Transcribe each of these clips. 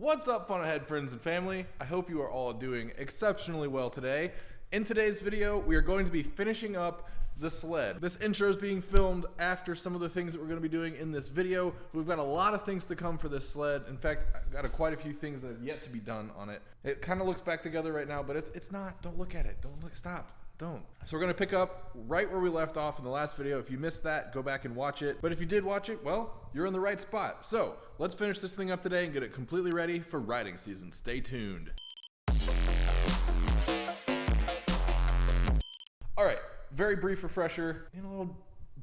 What's up, fun ahead friends and family? I hope you are all doing exceptionally well today. In today's video, we are going to be finishing up the sled. This intro is being filmed after some of the things that we're going to be doing in this video. We've got a lot of things to come for this sled. In fact, I've got quite a few things that have yet to be done on it. It kind of looks back together right now, but it's not. Don't look at it. Don't look. Stop. Don't. So we're going to pick up right where we left off in the last video. If you missed that, go back and watch it. But if you did watch it, well, you're in the right spot. So let's finish this thing up today and get it completely ready for riding season. Stay tuned. All right, very brief refresher and a little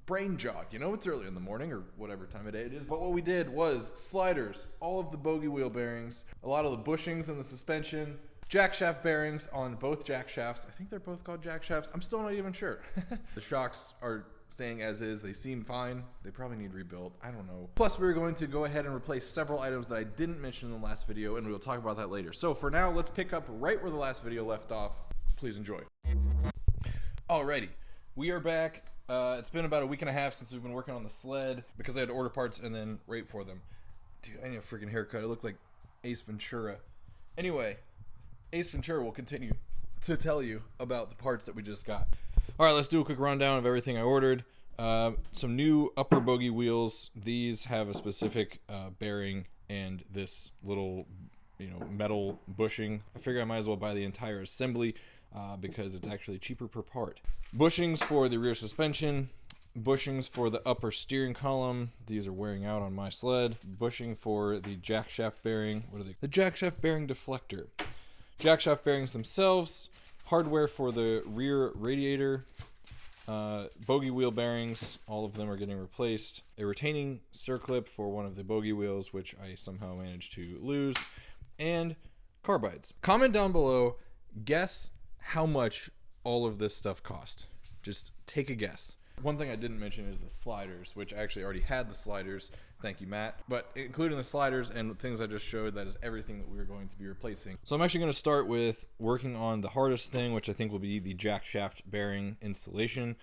brain jog. You know, it's early in the morning or whatever time of day it is. But what we did was sliders, all of the bogey wheel bearings, a lot of the bushings and the suspension, jack shaft bearings on both jack shafts. I think they're both called jack shafts. I'm still not even sure. The shocks are staying as is. They seem fine. They probably need rebuilt. I don't know. Plus, we're going to go ahead and replace several items that I didn't mention in the last video, and we'll talk about that later. So for now, let's pick up right where the last video left off. Please enjoy. Alrighty, we are back. It's been about a week and a half since we've been working on the sled because I had to order parts and then wait for them. Dude, I need a freaking haircut. I look like Ace Ventura. Anyway, Ace Ventura will continue to tell you about the parts that we just got. Alright, let's do a quick rundown of everything I ordered. Some new upper bogey wheels. These have a specific bearing and this little, metal bushing. I figure I might as well buy the entire assembly because it's actually cheaper per part. Bushings for the rear suspension. Bushings for the upper steering column. These are wearing out on my sled. Bushing for the jack shaft bearing. What are they? The jack shaft bearing deflector. Jack shaft bearings themselves, hardware for the rear radiator, bogey wheel bearings, all of them are getting replaced, a retaining circlip for one of the bogey wheels, which I somehow managed to lose, and carbides. Comment down below, guess how much all of this stuff cost. Just take a guess. One thing I didn't mention is the sliders, which I actually already had the sliders. Thank you, Matt. But including the sliders and things I just showed, that is everything that we're going to be replacing. So I'm actually going to start with working on the hardest thing, which I think will be the jack shaft bearing installation.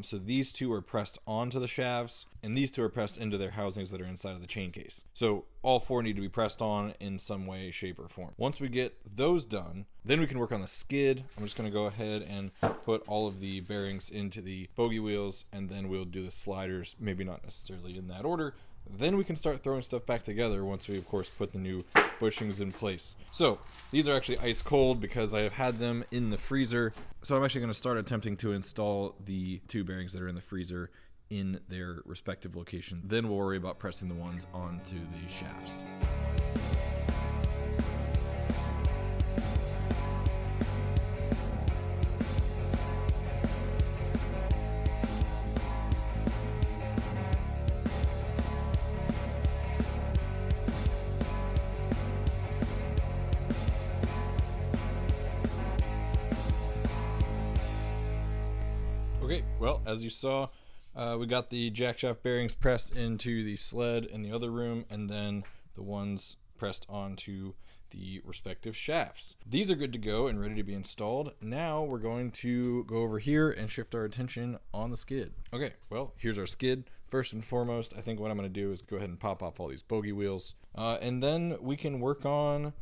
So these two are pressed onto the shafts, and these two are pressed into their housings that are inside of the chain case. So all four need to be pressed on in some way, shape, or form. Once we get those done, then we can work on the skid. I'm just going to go ahead and put all of the bearings into the bogey wheels, and then we'll do the sliders, maybe not necessarily in that order. Then we can start throwing stuff back together once we, of course, put the new bushings in place. So these are actually ice cold because I have had them in the freezer. So I'm actually going to start attempting to install the two bearings that are in the freezer in their respective location. Then we'll worry about pressing the ones onto the shafts. Okay, well, as you saw, we got the jack shaft bearings pressed into the sled in the other room, and then the ones pressed onto the respective shafts. These are good to go and ready to be installed. Now we're going to go over here and shift our attention on the skid. Okay, well, here's our skid. First and foremost, I think what I'm going to do is go ahead and pop off all these bogey wheels, and then we can work on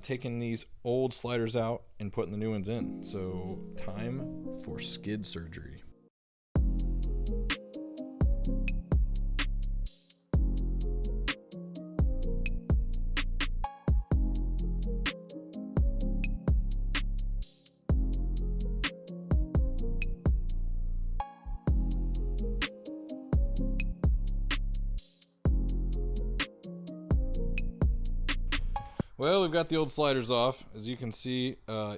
taking these old sliders out and putting the new ones in. So time for skid surgery. Well, we've got the old sliders off. As you can see,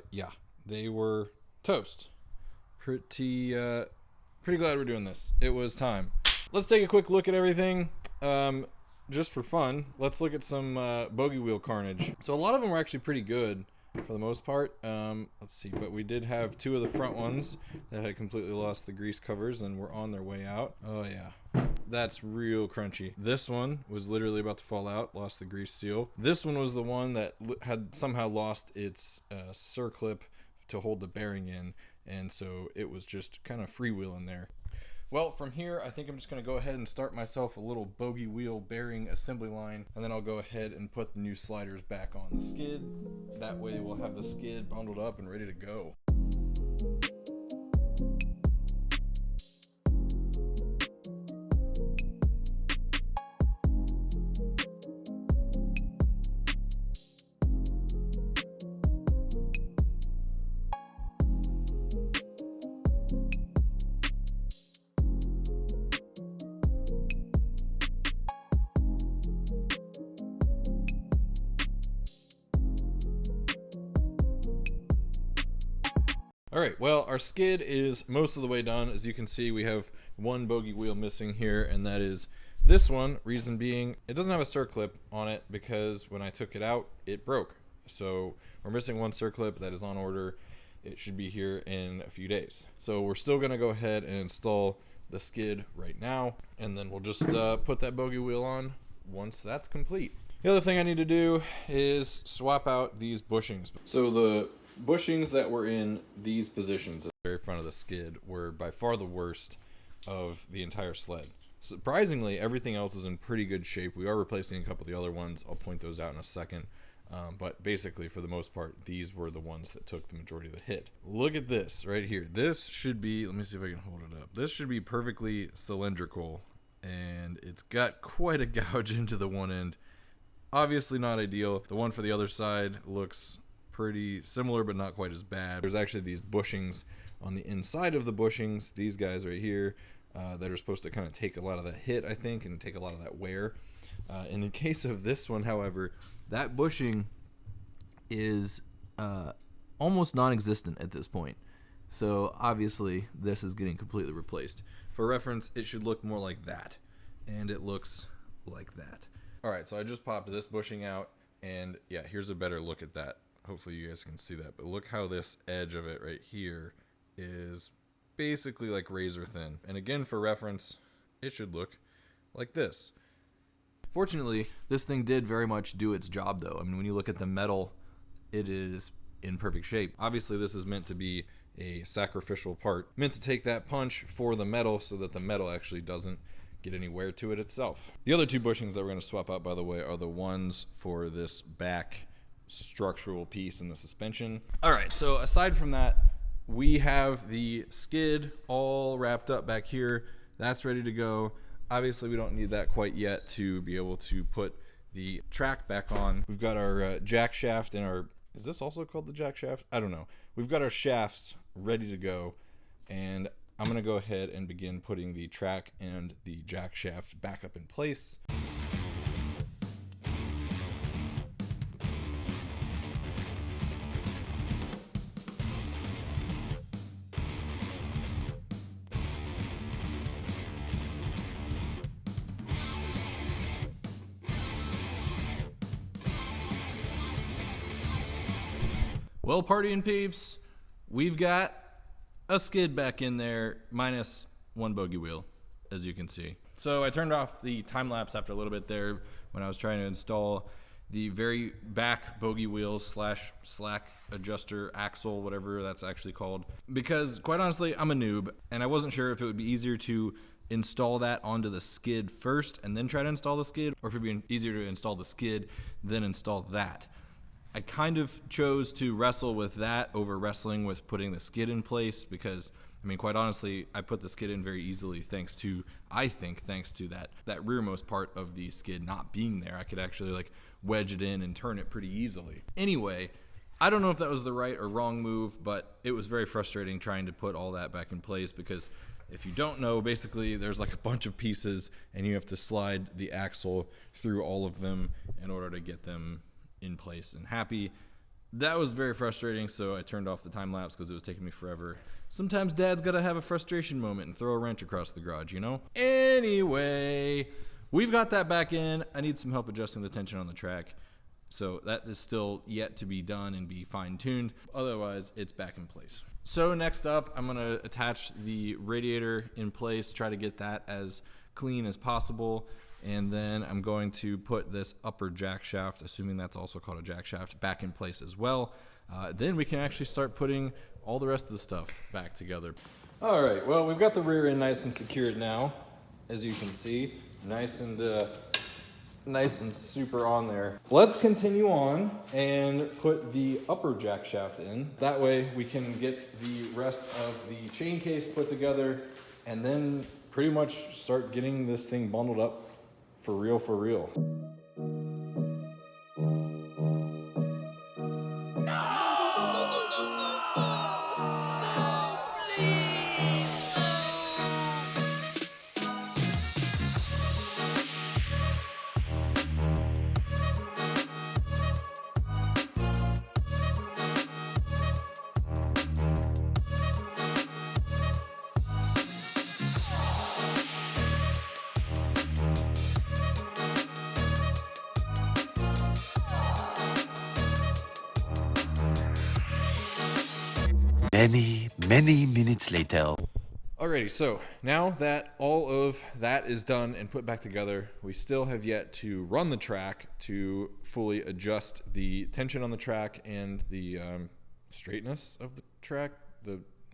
yeah, they were toast. Pretty glad we're doing this. It was time. Let's take a quick look at everything. Just for fun, let's look at some bogey wheel carnage. So a lot of them were actually pretty good for the most part. Let's see, but we did have two of the front ones that had completely lost the grease covers and were on their way out. Oh yeah. That's real crunchy. This one was literally about to fall out, lost the grease seal. This one was the one that had somehow lost its circlip to hold the bearing in, and so it was just kind of freewheeling there. Well, from here, I think I'm just going to go ahead and start myself a little bogey wheel bearing assembly line, and then I'll go ahead and put the new sliders back on the skid. That way we'll have the skid bundled up and ready to go. All right, well, our skid is most of the way done. As you can see, we have one bogey wheel missing here, and that is this one. Reason being, it doesn't have a circlip on it because when I took it out, it broke. So we're missing one circlip that is on order. It should be here in a few days. So we're still gonna go ahead and install the skid right now, and then we'll just put that bogey wheel on once that's complete. The other thing I need to do is swap out these bushings. So the bushings that were in these positions at the very front of the skid were by far the worst of the entire sled. Surprisingly, everything else is in pretty good shape. We are replacing a couple of the other ones. I'll point those out in a second. But basically, for the most part, these were the ones that took the majority of the hit. Look at this right here. This should be, let me see if I can hold it up. This should be perfectly cylindrical, and it's got quite a gouge into the one end. Obviously not ideal. The one for the other side looks pretty similar, but not quite as bad. There's actually these bushings on the inside of the bushings, these guys right here, that are supposed to kind of take a lot of that hit, I think, and take a lot of that wear. In the case of this one, however, that bushing is almost non-existent at this point. So obviously this is getting completely replaced. For reference, it should look more like that, and it looks like that. All right, so I just popped this bushing out, and yeah, here's a better look at that. Hopefully you guys can see that, but look how this edge of it right here is basically like razor thin. And again, for reference, it should look like this. Fortunately, this thing did very much do its job though. I mean, when you look at the metal, it is in perfect shape. Obviously, this is meant to be a sacrificial part, meant to take that punch for the metal so that the metal actually doesn't get any wear to it itself. The other two bushings that we're going to swap out, by the way, are the ones for this back structural piece in the suspension. All right, so aside from that, we have the skid all wrapped up back here. That's ready to go. Obviously, we don't need that quite yet to be able to put the track back on. We've got our jack shaft and our, is this also called the jack shaft? I don't know. We've got our shafts ready to go, and I'm gonna go ahead and begin putting the track and the jack shaft back up in place. Well, partying peeps, we've got a skid back in there minus one bogey wheel, as you can see. So I turned off the time lapse after a little bit there when I was trying to install the very back bogey wheel slash slack adjuster axle, whatever that's actually called, because quite honestly, I'm a noob and I wasn't sure if it would be easier to install that onto the skid first and then try to install the skid, or if it'd be easier to install the skid then install that. I kind of chose to wrestle with that over wrestling with putting the skid in place because, I mean, quite honestly, I put the skid in very easily thanks to that rearmost part of the skid not being there. I could actually like wedge it in and turn it pretty easily. Anyway, I don't know if that was the right or wrong move, but it was very frustrating trying to put all that back in place because if you don't know, basically there's like a bunch of pieces and you have to slide the axle through all of them in order to get them in place and happy. That was very frustrating, so I turned off the time lapse because it was taking me forever. Sometimes dad's gotta have a frustration moment and throw a wrench across the garage, you know? Anyway, we've got that back in. I need some help adjusting the tension on the track, so that is still yet to be done and be fine-tuned. Otherwise, it's back in place. So next up, I'm gonna attach the radiator in place, try to get that as clean as possible. And then I'm going to put this upper jack shaft, assuming that's also called a jack shaft, back in place as well. Then we can actually start putting all the rest of the stuff back together. All right, well, we've got the rear end nice and secured now, as you can see. Nice and super on there. Let's continue on and put the upper jack shaft in. That way we can get the rest of the chain case put together and then pretty much start getting this thing bundled up for real, for real. Many minutes later. Alrighty, so now that all of that is done and put back together, we still have yet to run the track to fully adjust the tension on the track and the straightness of the track,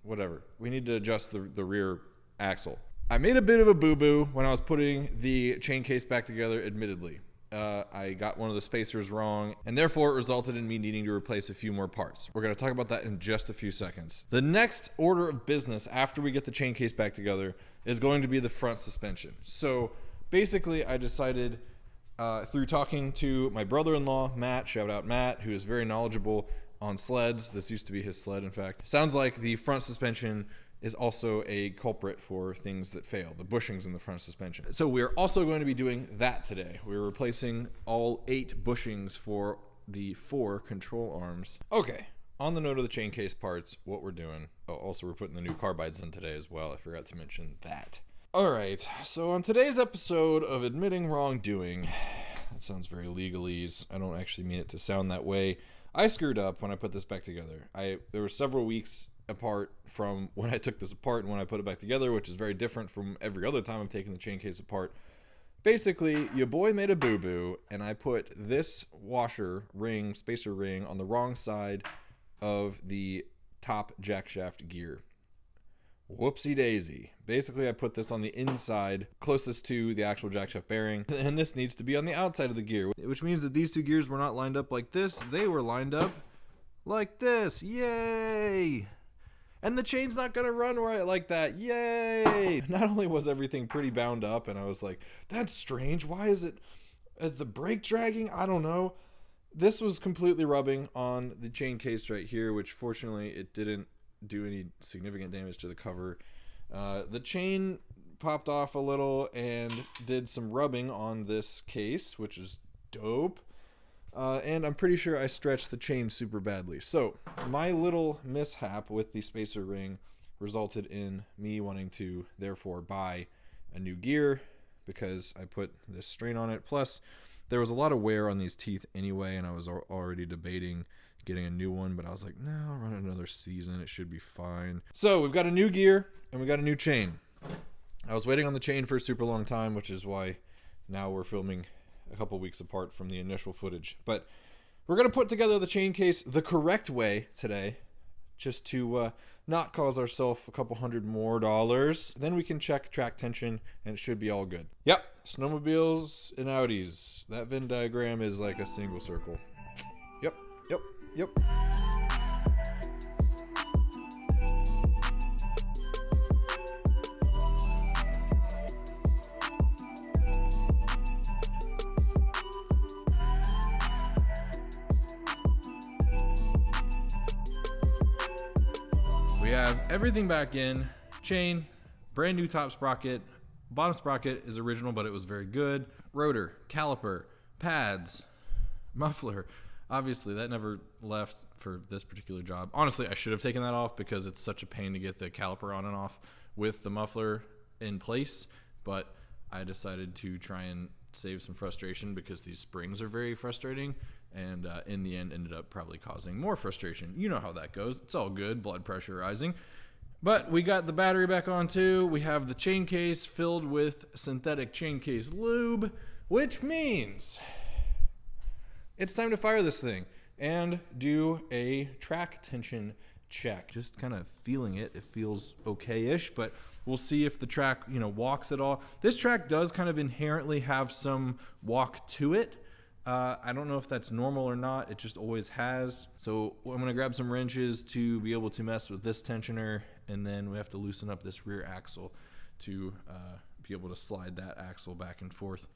whatever. We need to adjust the rear axle. I made a bit of a boo-boo when I was putting the chain case back together, admittedly. I got one of the spacers wrong, and therefore it resulted in me needing to replace a few more parts. We're going to talk about that in just a few seconds. The next order of business after we get the chain case back together is going to be the front suspension. So basically I decided through talking to my brother-in-law, Matt, shout out Matt, who is very knowledgeable on sleds. This used to be his sled, in fact. Sounds like the front suspension is also a culprit for things that fail, the bushings in the front suspension. So we're also going to be doing that today. We're replacing all 8 bushings for the 4 control arms. Okay, on the note of the chain case parts, what we're doing. Oh, also we're putting the new carbides in today as well. I forgot to mention that. All right, so on today's episode of Admitting Wrongdoing, that sounds very legalese. I don't actually mean it to sound that way. I screwed up when I put this back together. There were several weeks apart from when I took this apart and when I put it back together, which is very different from every other time I'm taking the chain case apart. Basically, your boy made a boo-boo, and I put this spacer ring, on the wrong side of the top jack shaft gear. Whoopsie daisy. Basically, I put this on the inside, closest to the actual jack shaft bearing, and this needs to be on the outside of the gear, which means that these 2 gears were not lined up like this. They were lined up like this. Yay! And the chain's not going to run right like that. Yay! Not only was everything pretty bound up, and I was like, that's strange. Why is the brake dragging? I don't know. This was completely rubbing on the chain case right here, which fortunately it didn't do any significant damage to the cover. The chain popped off a little and did some rubbing on this case, which is dope. And I'm pretty sure I stretched the chain super badly. So my little mishap with the spacer ring resulted in me wanting to therefore buy a new gear because I put this strain on it. Plus, there was a lot of wear on these teeth anyway, and I was already debating getting a new one, but I was like, no, I'll run another season. It should be fine. So we've got a new gear and we got a new chain. I was waiting on the chain for a super long time, which is why now we're filming a couple weeks apart from the initial footage. But we're going to put together the chain case the correct way today, just to not cause ourselves a couple $100 more. Then we can check track tension and it should be all good. Yep, snowmobiles and Audis. That Venn diagram is like a single circle. Yep. We have everything back in. Chain, brand new top sprocket. Bottom sprocket is original, but it was very good. Rotor, caliper, pads, muffler. Obviously, that never left for this particular job. Honestly, I should have taken that off because it's such a pain to get the caliper on and off with the muffler in place. But I decided to try and save some frustration because these springs are very frustrating. And in the end, ended up probably causing more frustration. You know how that goes. It's all good, blood pressure rising. But we got the battery back on too. We have the chain case filled with synthetic chain case lube, which means it's time to fire this thing and do a track tension check. Just kind of feeling it. It feels okay-ish, but we'll see if the track, walks at all. This track does kind of inherently have some walk to it. I don't know if that's normal or not. It just always has. So I'm going to grab some wrenches to be able to mess with this tensioner, and then we have to loosen up this rear axle to be able to slide that axle back and forth.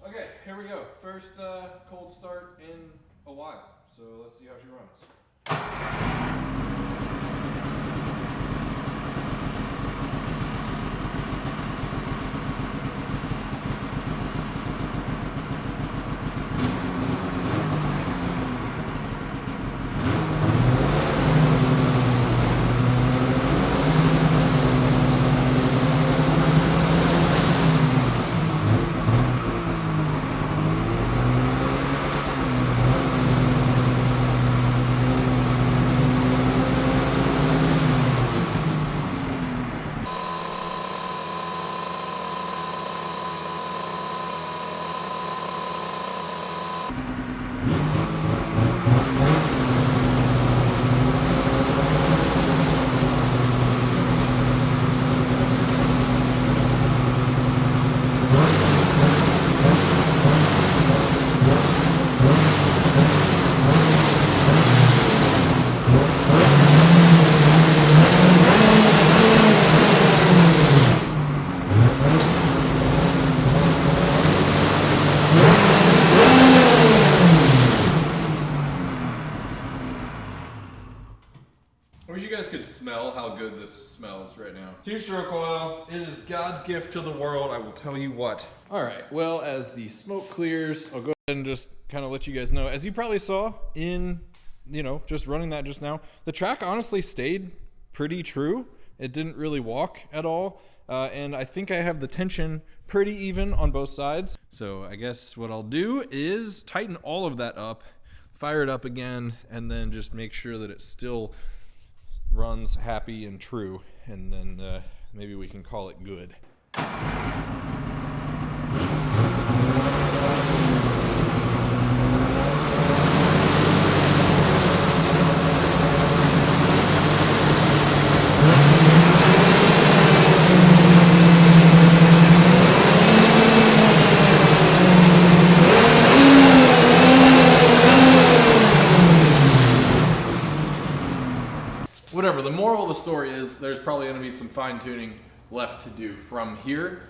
Okay, here we go. First cold start in a while. So let's see how she runs. I wish you guys could smell how good this smells right now. 2-stroke oil, it is God's gift to the world, I will tell you what. All right, well, as the smoke clears, I'll go ahead and just kind of let you guys know. As you probably saw in, just running that just now, the track honestly stayed pretty true. It didn't really walk at all. And I think I have the tension pretty even on both sides. So I guess what I'll do is tighten all of that up, fire it up again, and then just make sure that it still runs happy and true, and then maybe we can call it good. Whatever, the moral of the story is there's probably going to be some fine-tuning left to do from here,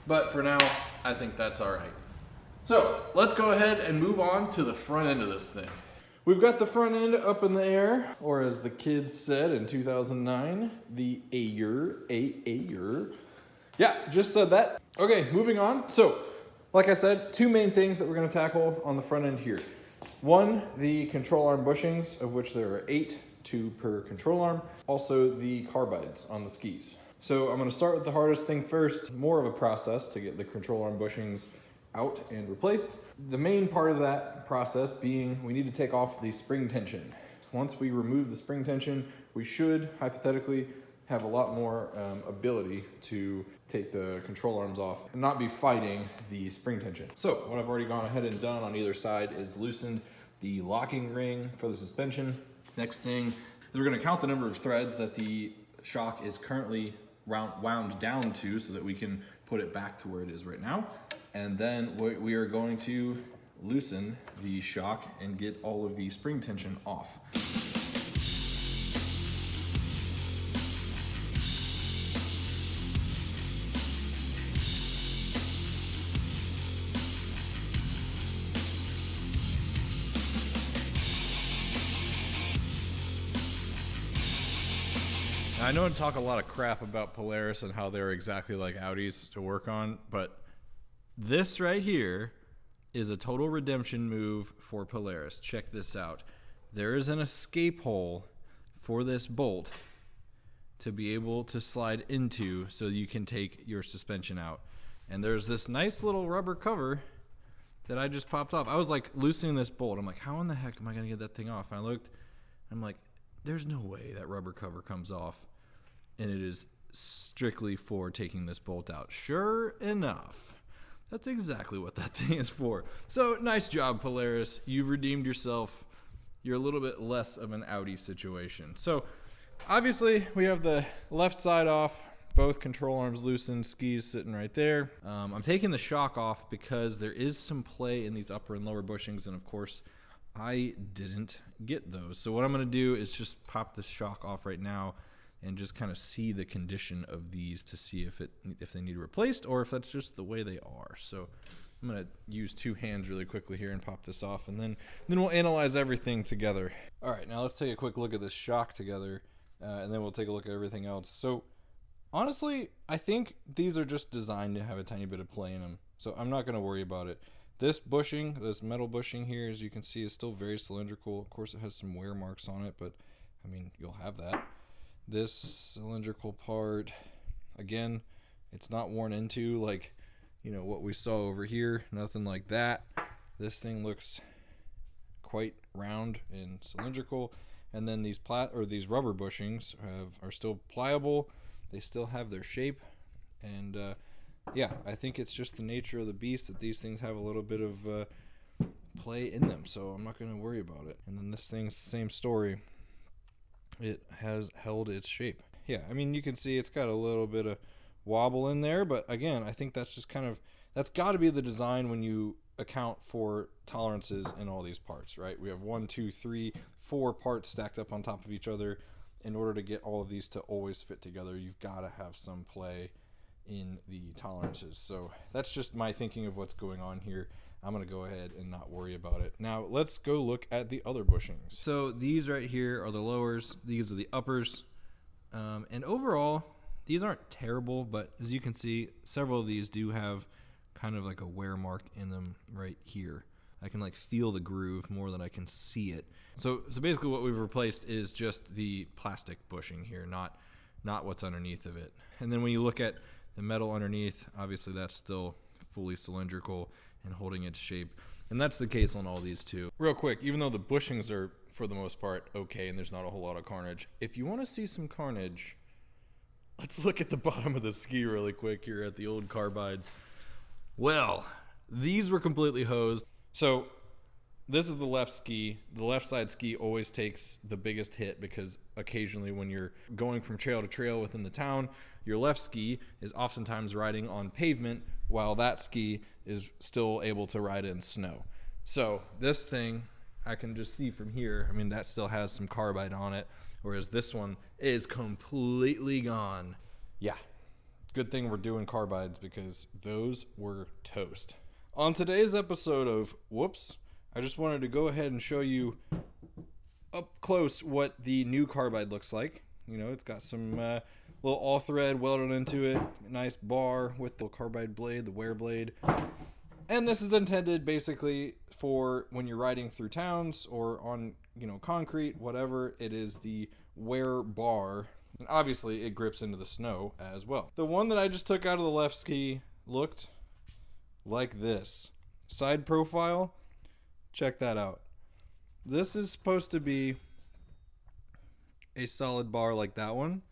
but for now, I think that's all right. So let's go ahead and move on to the front end of this thing. We've got the front end up in the air, or as the kids said in 2009, the Ayer. Yeah, just said that. Okay, moving on. So, like I said, two main things that we're going to tackle on the front end here. One, the control arm bushings, of which there are 8. 2 per control arm. Also the carbides on the skis. So I'm going to start with the hardest thing first, more of a process to get the control arm bushings out and replaced. The main part of that process being we need to take off the spring tension. Once we remove the spring tension, we should hypothetically have a lot more ability to take the control arms off and not be fighting the spring tension. So what I've already gone ahead and done on either side is loosened the locking ring for the suspension. Next thing is we're going to count the number of threads that the shock is currently wound down to so that we can put it back to where it is right now. And then we are going to loosen the shock and get all of the spring tension off. I know I talk a lot of crap about Polaris and how they're exactly like Audis to work on, but this right here is a total redemption move for Polaris. Check this out. There is an escape hole for this bolt to be able to slide into so you can take your suspension out. And there's this nice little rubber cover that I just popped off. I was like loosening this bolt. I'm like, how in the heck am I going to get that thing off? And I looked, I'm like, there's no way that rubber cover comes off. And it is strictly for taking this bolt out. Sure enough, that's exactly what that thing is for. So nice job, Polaris. You've redeemed yourself. You're a little bit less of an Audi situation. So obviously we have the left side off, both control arms loosened, skis sitting right there. I'm taking the shock off because there is some play in these upper and lower bushings, and of course I didn't get those. So what I'm going to do is just pop the shock off right now and just kind of see the condition of these to see if they need replaced or if that's just the way they are. So I'm going to use 2 hands really quickly here and pop this off, and then we'll analyze everything together. All right, now let's take a quick look at this shock together, and then we'll take a look at everything else. So honestly, I think these are just designed to have a tiny bit of play in them, so I'm not going to worry about it. This bushing, this metal bushing here, as you can see, is still very cylindrical. Of course, it has some wear marks on it, but I mean, you'll have that. This cylindrical part, again, it's not worn into like, you know, what we saw over here. Nothing like that. This thing looks quite round and cylindrical. And then these rubber bushings are still pliable. They still have their shape. And yeah, I think it's just the nature of the beast that these things have a little bit of play in them. So I'm not going to worry about it. And then this thing's the same story. It has held its shape. Yeah, I mean, you can see it's got a little bit of wobble in there, but again, I think that's just kind of, that's got to be the design when you account for tolerances in all these parts, right? We have 1, 2, 3, 4 parts stacked up on top of each other. In order to get all of these to always fit together, you've got to have some play in the tolerances. So that's just my thinking of what's going on here. I'm going to go ahead and not worry about it. Now let's go look at the other bushings. So these right here are the lowers. These are the uppers. And overall, these aren't terrible, but as you can see, several of these do have kind of like a wear mark in them right here. I can like feel the groove more than I can see it. So basically what we've replaced is just the plastic bushing here, not what's underneath of it. And then when you look at the metal underneath, obviously that's still fully cylindrical and holding its shape. And that's the case on all these too. Real quick, even though the bushings are for the most part okay and there's not a whole lot of carnage, if you want to see some carnage, let's look at the bottom of the ski really quick here at the old carbides. Well, these were completely hosed. So this is the left ski. The left side ski always takes the biggest hit because occasionally when you're going from trail to trail within the town, your left ski is oftentimes riding on pavement while that ski is still able to ride in snow. So this thing, I can just see from here, I mean, that still has some carbide on it, whereas this one is completely gone. Yeah, good thing we're doing carbides because those were toast. On today's episode of Whoops, I just wanted to go ahead and show you up close what the new carbide looks like. You know, it's got some little all thread welded into it, nice bar with the carbide blade, the wear blade. And this is intended basically for when you're riding through towns or on, you know, concrete, whatever. It is the wear bar. And obviously it grips into the snow as well. The one that I just took out of the left ski looked like this. Side profile, check that out. This is supposed to be a solid bar like that one.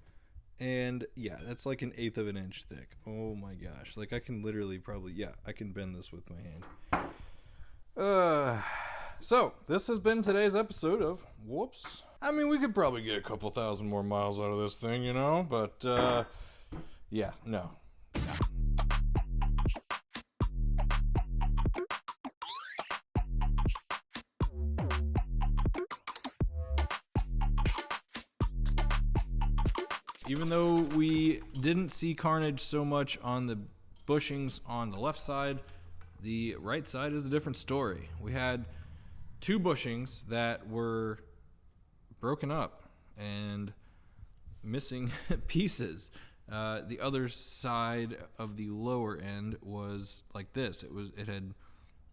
And yeah, that's like 1/8 of an inch thick. Oh my gosh. Like I can literally probably, yeah, I can bend this with my hand. So this has been today's episode of Whoops. I mean, we could probably get a couple thousand more miles out of this thing, you know, but yeah, no. Even though we didn't see carnage so much on the bushings on the left side, the right side is a different story. We had 2 bushings that were broken up and missing pieces. The other side of the lower end was like this. It had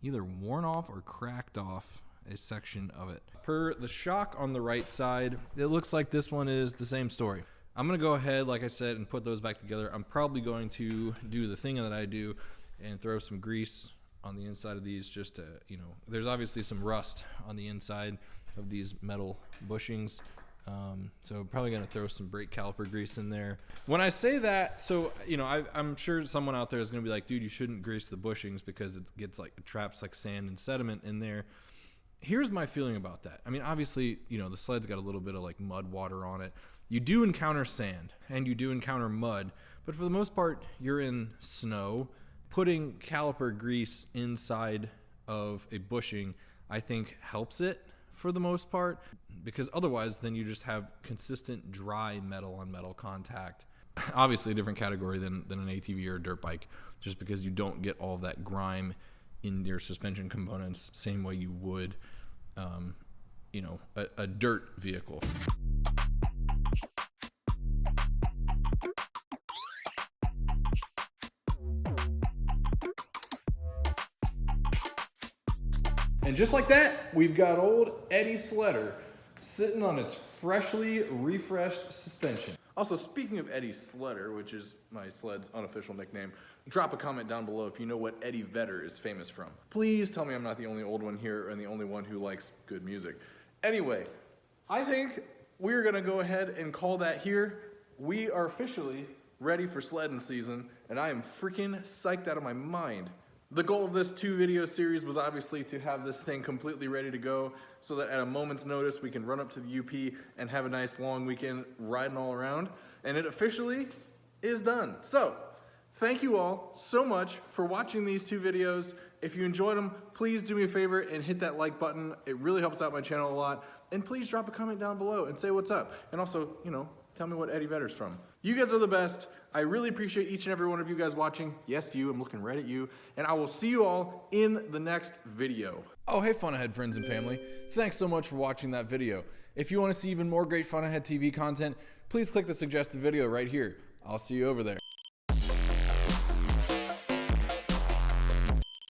either worn off or cracked off a section of it. Per the shock on the right side, it looks like this one is the same story. I'm going to go ahead, like I said, and put those back together. I'm probably going to do the thing that I do and throw some grease on the inside of these just to, there's obviously some rust on the inside of these metal bushings. So I'm probably going to throw some brake caliper grease in there. When I say that, so, I'm sure someone out there is going to be like, dude, you shouldn't grease the bushings because it traps like sand and sediment in there. Here's my feeling about that. I mean, obviously, the Sled's got a little bit of like mud water on it. You do encounter sand and you do encounter mud, but for the most part, you're in snow. Putting caliper grease inside of a bushing, I think, helps it for the most part, because otherwise then you just have consistent dry metal on metal contact. Obviously a different category than an ATV or a dirt bike, just because you don't get all of that grime in your suspension components same way you would a dirt vehicle. And just like that, we've got old Eddie Sledder sitting on its freshly refreshed suspension. Also, speaking of Eddie Sledder, which is my Sled's unofficial nickname, drop a comment down below if you know what Eddie Vedder is famous from. Please tell me I'm not the only old one here and the only one who likes good music. Anyway, I think we're gonna go ahead and call that here. We are officially ready for sledding season, and I am freaking psyched out of my mind. The goal of this 2-video series was obviously to have this thing completely ready to go so that at a moment's notice we can run up to the UP and have a nice long weekend riding all around. And it officially is done. So, thank you all so much for watching these 2 videos. If you enjoyed them, please do me a favor and hit that like button. It really helps out my channel a lot. And please drop a comment down below and say what's up. And also, tell me what Eddie Vedder's from. You guys are the best. I really appreciate each and every one of you guys watching. Yes, you. I'm looking right at you. And I will see you all in the next video. Oh, hey, Fun Ahead friends and family. Thanks so much for watching that video. If you want to see even more great Fun Ahead TV content, please click the suggested video right here. I'll see you over there.